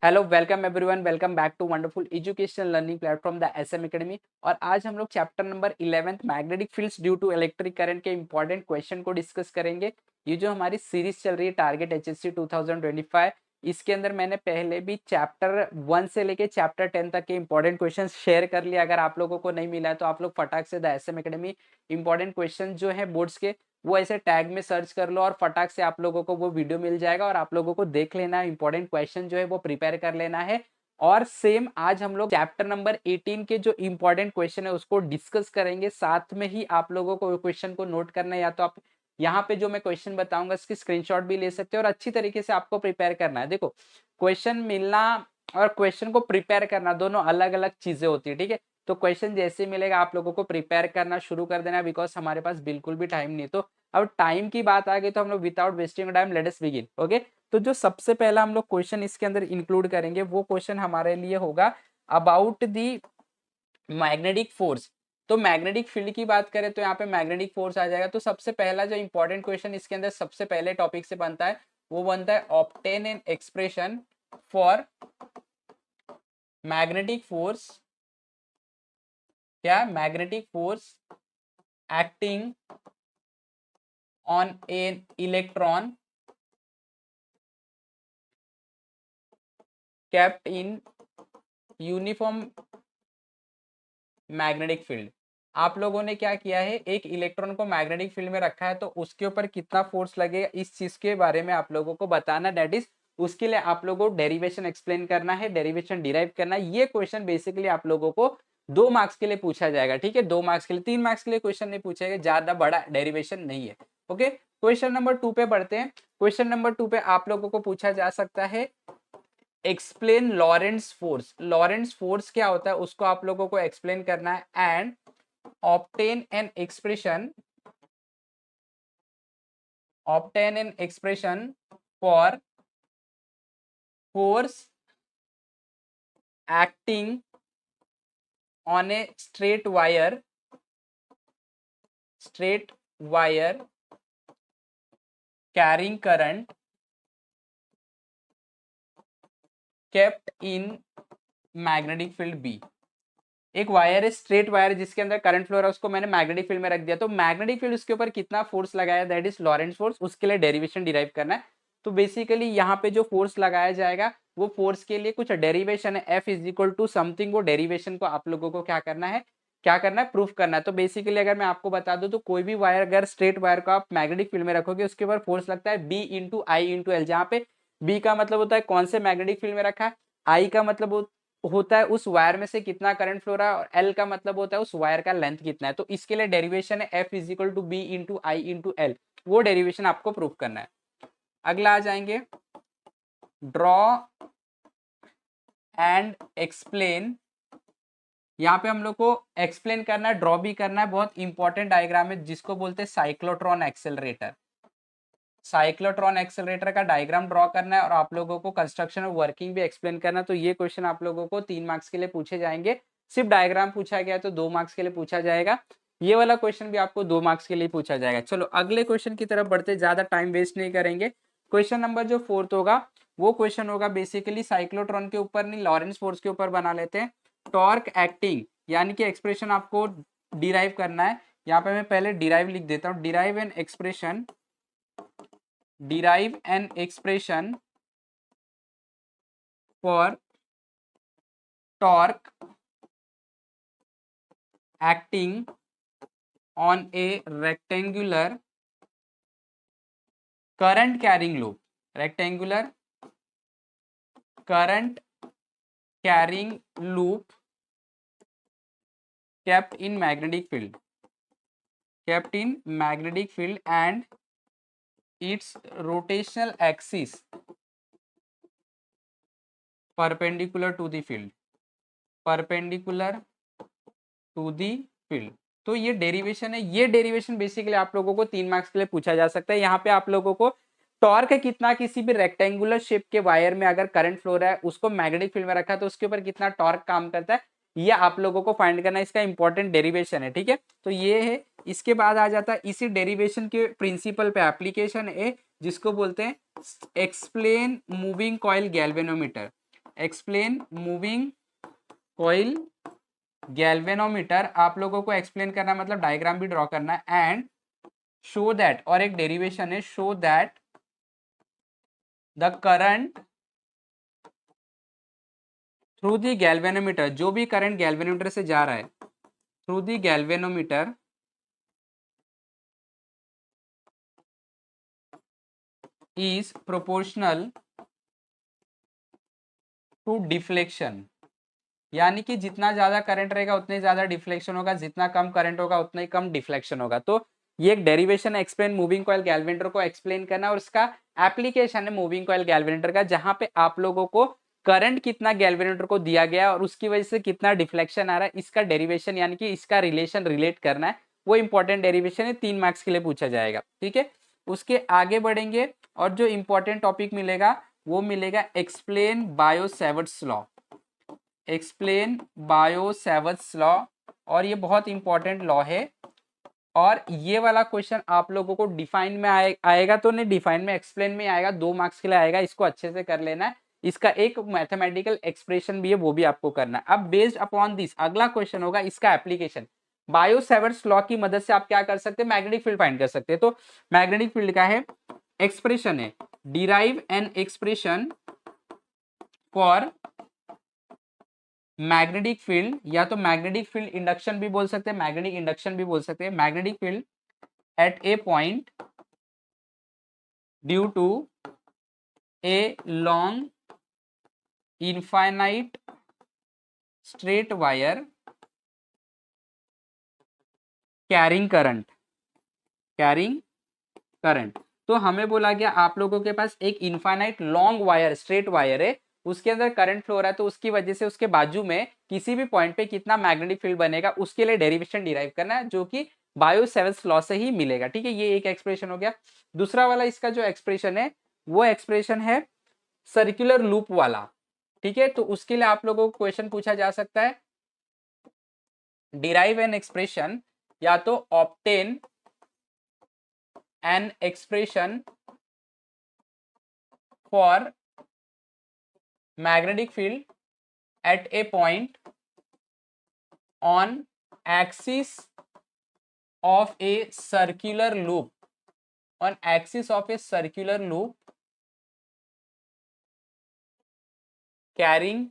Hello welcome everyone, welcome back to wonderful education learning platform the SM academy. और आज हम लोग chapter number 11 magnetic fields due to electric current के important question को discuss करेंगे। ये जो हमारी सीरीज चल रही है टारगेट एचएससी 2025, इसके अंदर मैंने पहले भी चैप्टर 1 से लेके चैप्टर 10 तक के इंपॉर्टेंट क्वेश्चन शेयर कर लिया। अगर आप लोगों को नहीं मिला है तो आप लोग फटाक से the SM academy important question जो है बोर्ड्स के वो ऐसे टैग में सर्च कर लो और फटाक से आप लोगों को वो वीडियो मिल जाएगा और आप लोगों को देख लेना है, इंपॉर्टेंट क्वेश्चन जो है वो प्रिपेयर कर लेना है। और सेम आज हम लोग चैप्टर नंबर 18 के जो इंपॉर्टेंट क्वेश्चन है उसको डिस्कस करेंगे। साथ में ही आप लोगों को क्वेश्चन को नोट करना है, या तो आप यहाँ पे जो मैं क्वेश्चन बताऊंगा इसकी स्क्रीनशॉट भी ले सकते हो और अच्छी तरीके से आपको प्रिपेयर करना है। देखो, क्वेश्चन मिलना और क्वेश्चन को प्रिपेयर करना दोनों अलग अलग चीजें होती है, ठीक है। तो क्वेश्चन जैसे मिलेगा आप लोगों को प्रिपेयर करना शुरू कर देना, बिकॉज हमारे पास बिल्कुल भी टाइम नहीं। तो अब टाइम की बात आ गई तो हम लोग without wasting time let us begin. Okay, तो जो सबसे पहला हम लोग क्वेश्चन इसके अंदर इंक्लूड करेंगे वो क्वेश्चन हमारे लिए होगा अबाउट दी मैग्नेटिक फोर्स। तो मैग्नेटिक फील्ड की बात करें तो यहाँ पे मैग्नेटिक फोर्स आ जाएगा। तो सबसे पहला जो इंपॉर्टेंट क्वेश्चन इसके अंदर सबसे पहले टॉपिक से बनता है वो बनता है obtain an expression for magnetic force, क्या magnetic force acting on an electron kept in uniform magnetic field. आप लोगों ने क्या किया है, एक इलेक्ट्रॉन को मैग्नेटिक फील्ड में रखा है तो उसके ऊपर कितना फोर्स लगेगा इस चीज के बारे में आप लोगों को बताना। दैट इज उसके लिए आप लोगों को डेरिवेशन एक्सप्लेन करना है, डेरिवेशन डिराइव करना है। ये क्वेश्चन बेसिकली आप लोगों को 2 मार्क्स के लिए पूछा जाएगा, ठीक है। 2 मार्क्स के लिए, 3 मार्क्स के लिए क्वेश्चन नहीं पूछेगा, ज्यादा बड़ा डेरिवेशन नहीं है। ओके, क्वेश्चन नंबर 2 पे बढ़ते हैं। क्वेश्चन नंबर 2 पे आप लोगों को पूछा जा सकता है explain Lorentz force. Lorentz force क्या होता है उसको आप लोगों को एक्सप्लेन करना है and obtain an expression, obtain an expression for force acting on a straight wire, straight wire carrying current kept in magnetic field B. एक वायर है, स्ट्रेट वायर जिसके अंदर करंट फ्लो है, उसको मैंने मैग्नेटिक फील्ड में रख दिया। तो मैग्नेटिक फील्ड उसके ऊपर कितना फोर्स लगाया, दैट इज लॉरेंट्स फोर्स, उसके लिए डेरिवेशन डिराइव करना है। तो बेसिकली यहाँ पे जो फोर्स लगाया जाएगा वो फोर्स के लिए कुछ डेरिवेशन है, F is equal to something. वो डेरिवेशन को आप लोगों को क्या करना है, क्या करना है, प्रूफ करना है। तो बेसिकली अगर मैं आपको बता दूं तो कोई भी वायर अगर स्ट्रेट वायर को आप मैग्नेटिक फील्ड में रखोगे उसके ऊपर फोर्स लगता है B into I into L, जहाँ पे बी का मतलब होता है कौन से मैग्नेटिक फील्ड में रखा है, आई का मतलब होता है उस वायर में से कितना करंट फ्लो रहा है, और एल का मतलब होता है उस वायर का लेंथ कितना है। तो इसके लिए डेरिवेशन है F is equal to B into I into L. वो डेरिवेशन आपको प्रूफ करना है। अगला आ जाएंगे ड्रॉ एंड एक्सप्लेन। यहाँ पे हम लोग को एक्सप्लेन करना है, ड्रॉ भी करना है। बहुत इंपॉर्टेंट डायग्राम है जिसको बोलते हैं साइक्लोट्रॉन एक्सेलरेटर। साइक्लोट्रॉन एक्सेलरेटर का डायग्राम ड्रॉ करना है और आप लोगों को कंस्ट्रक्शन और वर्किंग भी एक्सप्लेन करना है। तो ये क्वेश्चन आप लोगों को 3 मार्क्स के लिए पूछे जाएंगे। सिर्फ डायग्राम पूछा गया तो 2 मार्क्स के लिए पूछा जाएगा। ये वाला क्वेश्चन भी आपको 2 मार्क्स के लिए पूछा जाएगा। चलो अगले क्वेश्चन की तरफ बढ़ते, ज्यादा टाइम वेस्ट नहीं करेंगे। क्वेश्चन नंबर जो 4th होगा वो क्वेश्चन होगा बेसिकली साइक्लोट्रॉन के ऊपर नहीं, लॉरेंस फोर्स के ऊपर बना लेते हैं। टॉर्क एक्टिंग यानी कि एक्सप्रेशन आपको डिराइव करना है। यहाँ पे मैं पहले डिराइव लिख देता हूँ, derive an expression, derive an expression for torque acting on a rectangular current carrying loop, rectangular current carrying loop kept in magnetic field, kept in magnetic field and its rotational axis perpendicular to the field, perpendicular to the field। तो ये derivation है। ये derivation basically आप लोगों को 3 marks के लिए पूछा जा सकता है। यहाँ पे आप लोगों को टॉर्क कितना, किसी भी रेक्टेंगुलर शेप के वायर में अगर करंट फ्लो रहा है उसको मैग्नेटिक फील्ड में रखा है तो उसके ऊपर कितना टॉर्क काम करता है, ये आप लोगों को फाइंड करना है। इसका इंपॉर्टेंट डेरिवेशन है, ठीक है। तो ये है। इसके बाद आ जाता है इसी डेरिवेशन के प्रिंसिपल पे एप्लीकेशन है जिसको बोलते हैं explain moving coil galvanometer. Explain moving coil galvanometer, आप लोगों को एक्सप्लेन करना मतलब डायग्राम भी ड्रॉ करना है, एंड शो दैट, और एक डेरिवेशन है, show that the current through the galvanometer, जो भी करंट गैल्वेनोमीटर से जा रहा है, through the galvanometer is proportional to deflection, यानी कि जितना ज्यादा करंट रहेगा उतने ज्यादा डिफ्लेक्शन होगा, जितना कम करंट होगा उतना ही कम डिफ्लेक्शन होगा। तो ये एक डेरिवेशन है एक्सप्लेन मूविंग कॉइल गैल्वेनेटर को एक्सप्लेन करना, और इसका एप्लीकेशन है मूविंग कॉइल गैल्वेनेटर का, जहां पे आप लोगों को करंट कितना गैल्वेनेटर को दिया गया और उसकी वजह से कितना डिफ्लेक्शन आ रहा है, इसका डेरिवेशन यानी कि इसका रिलेशन रिलेट करना है। वो इंपॉर्टेंट डेरिवेशन है, 3 मार्क्स के लिए पूछा जाएगा। ठीक है, उसके आगे बढ़ेंगे और जो इंपॉर्टेंट टॉपिक मिलेगा वो मिलेगा explain bio Savart's law, explain bio Savart's law, और ये बहुत इंपॉर्टेंट लॉ है। और ये वाला क्वेश्चन आप लोगों को डिफाइन में आएगा तो नहीं, डिफाइन में एक्सप्लेन में आएगा, 2 मार्क्स के लिए आएगा, इसको अच्छे से कर लेना है। इसका एक मैथमेटिकल एक्सप्रेशन भी है, वो भी आपको करना है। अब बेस्ड अपॉन दिस अगला क्वेश्चन होगा इसका एप्लीकेशन। बायो सेवर्ट्स लॉ की मदद से आप क्या कर सकते हैं, मैग्नेटिक फील्ड फाइंड कर सकते हैं। तो मैग्नेटिक फील्ड का है एक्सप्रेशन है, derive N expression for magnetic field, या तो मैग्नेटिक फील्ड इंडक्शन भी बोल सकते हैं, मैग्नेटिक इंडक्शन भी बोल सकते हैं, magnetic field at a point due to a long infinite straight wire carrying current, carrying current. तो हमें बोला गया आप लोगों के पास एक infinite long wire straight wire है, उसके अंदर करंट फ्लो रहा है, तो उसकी वजह से उसके बाजू में किसी भी पॉइंट पे कितना मैग्नेटिक फील्ड बनेगा उसके लिए डेरिवेशन डिराइव करना है, जो कि बायो सेवर्ट्स लॉ से ही मिलेगा। ठीक है, ये एक एक्सप्रेशन हो गया। दूसरा वाला इसका जो एक्सप्रेशन है वो एक्सप्रेशन है सर्कुलर लूप वाला। ठीक है, तो उसके लिए आप लोगों को क्वेश्चन पूछा जा सकता है, डिराइव एन एक्सप्रेशन, या तो obtain an expression for magnetic field at a point on axis of a circular loop, on axis of a circular loop carrying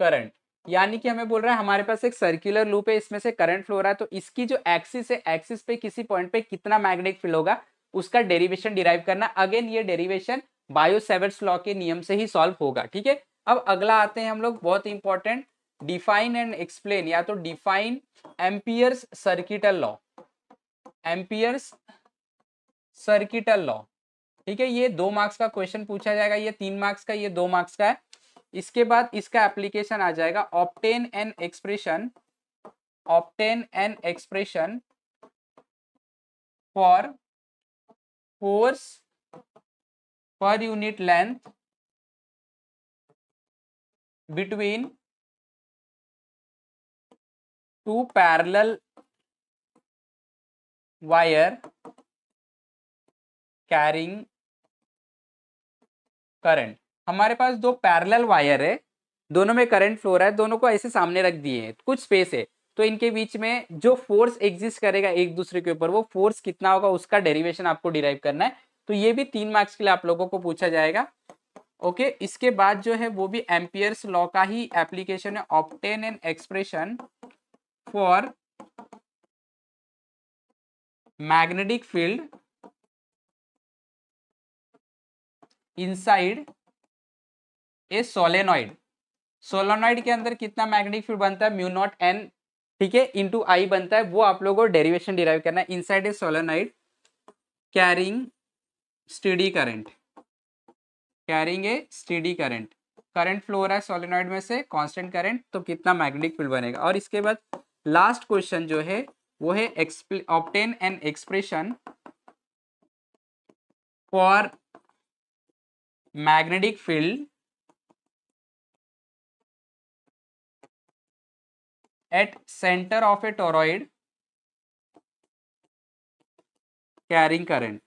current, यानी कि हमें बोल रहा है हमारे पास एक सर्कुलर लूप है, इसमें से करंट फ्लो रहा है, तो इसकी जो एक्सिस है, एक्सिस पे किसी पॉइंट पे कितना मैग्नेटिक फील्ड होगा उसका डेरिवेशन डिराइव करना। अगेन ये डेरिवेशन बायो सेवर्ट्स लॉ के नियम से ही सॉल्व होगा। ठीक है, अब अगला आते हैं हम लोग, बहुत इंपॉर्टेंट, डिफाइन एंड एक्सप्लेन, या तो define amperes circuital law, amperes circuital law. ठीक है, ये 2 मार्क्स का क्वेश्चन पूछा जाएगा, ये 3 मार्क्स का, ये 2 मार्क्स का है। इसके बाद इसका एप्लीकेशन आ जाएगा, obtain an expression, obtain an expression for force per unit length between 2 parallel wire carrying current. हमारे पास 2 पैरेलल वायर है, दोनों में करंट फ्लो रहा है, दोनों को ऐसे सामने रख दिए हैं, कुछ स्पेस है, तो इनके बीच में जो फोर्स एग्जिस्ट करेगा एक दूसरे के ऊपर, वो फोर्स कितना होगा उसका डेरिवेशन आपको डिराइव करना है। तो ये भी 3 मार्क्स के लिए आप लोगों को पूछा जाएगा। ओके, इसके बाद जो है वो भी एम्पियर्स लॉ का ही एप्लीकेशन है, obtain an expression for magnetic field inside a solenoid, solenoid के अंदर कितना मैग्नेटिक फील्ड बनता है, म्यू नॉट एन, ठीक है, इंटू आई बनता है, वो आप लोगों को डेरिवेशन डिराइव करना है। Inside a solenoid carrying steady current, carrying a steady current, current flow हो रहा है सोलेनॉइड में से कांस्टेंट करंट, तो कितना मैग्नेटिक फील्ड बनेगा। और इसके बाद लास्ट क्वेश्चन जो है वो है obtain an expression for magnetic field at centre of A toroid carrying current.